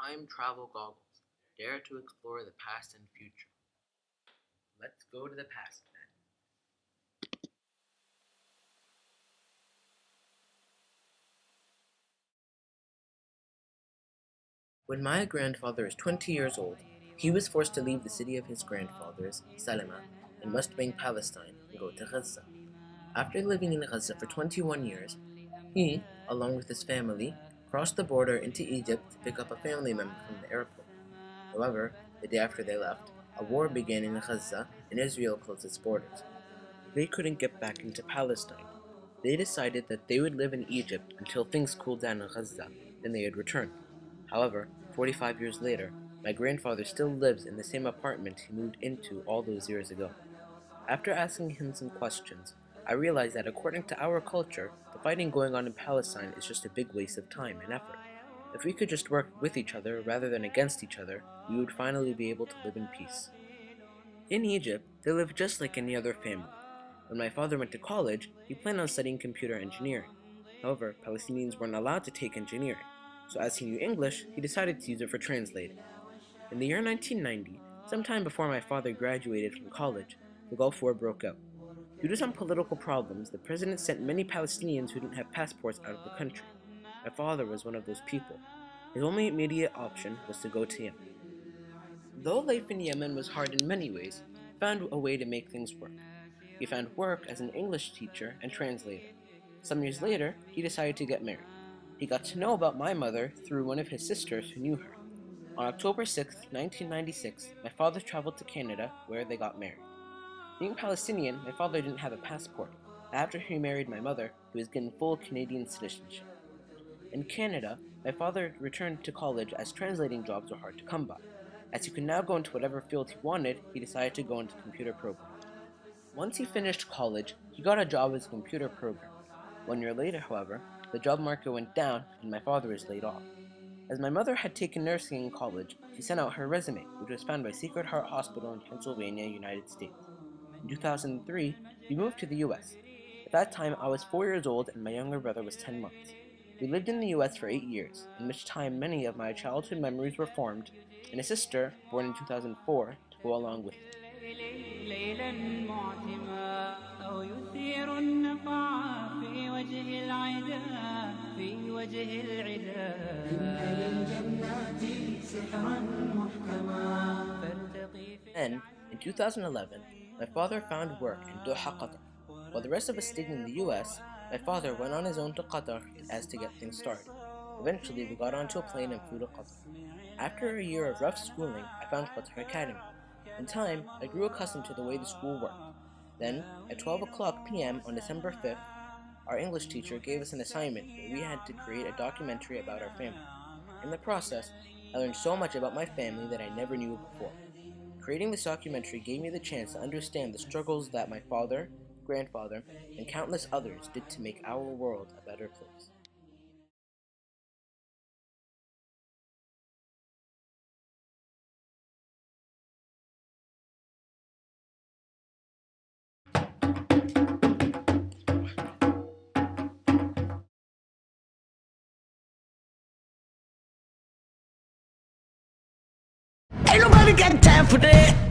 time travel goggles. Dare to explore the past and future. Let's go to the past then. When my grandfather is 20 years old, he was forced to leave the city of his grandfathers, Salama, in West Bank, Palestine, and go to Gaza. After living in Gaza for 21 years, he, along with his family, crossed the border into Egypt to pick up a family member from the airport. However, the day after they left, a war began in Gaza and Israel closed its borders. They couldn't get back into Palestine. They decided that they would live in Egypt until things cooled down in Gaza, then they would return. However, 45 years later, my grandfather still lives in the same apartment he moved into all those years ago. After asking him some questions, I realized that according to our culture, the fighting going on in Palestine is just a big waste of time and effort. If we could just work with each other rather than against each other, we would finally be able to live in peace. In Egypt, they live just like any other family. When my father went to college, he planned on studying computer engineering. However, Palestinians weren't allowed to take engineering, so as he knew English, he decided to use it for translating. In the year 1990, sometime before my father graduated from college, the Gulf War broke out. Due to some political problems, the president sent many Palestinians who didn't have passports out of the country. My father was one of those people. His only immediate option was to go to Yemen. Though life in Yemen was hard in many ways, he found a way to make things work. He found work as an English teacher and translator. Some years later, he decided to get married. He got to know about my mother through one of his sisters who knew her. On October 6, 1996, my father traveled to Canada, where they got married. Being Palestinian, my father didn't have a passport. After he married my mother, he was given full Canadian citizenship. In Canada, my father returned to college as translating jobs were hard to come by. As he could now go into whatever field he wanted, he decided to go into computer programming. Once he finished college, he got a job as a computer programmer. 1 year later, however, the job market went down and my father was laid off. As my mother had taken nursing in college, she sent out her resume, which was found by Sacred Heart Hospital in Pennsylvania, United States. In 2003, we moved to the US. At that time, I was 4 years old and my younger brother was 10 months. We lived in the US for 8 years, in which time many of my childhood memories were formed, and a sister, born in 2004, to go along with me. Then, in 2011, my father found work in Doha, Qatar. While the rest of us stayed in the US, my father went on his own to Qatar as to get things started. Eventually, we got onto a plane and flew to Qatar. After a year of rough schooling, I found Qatar Academy. In time, I grew accustomed to the way the school worked. Then, at 12 o'clock p.m. on December 5th, our English teacher gave us an assignment where we had to create a documentary about our family. In the process, I learned so much about my family that I never knew before. Creating this documentary gave me the chance to understand the struggles that my father, grandfather, and countless others did to make our world a better place. Ain't nobody got time for that.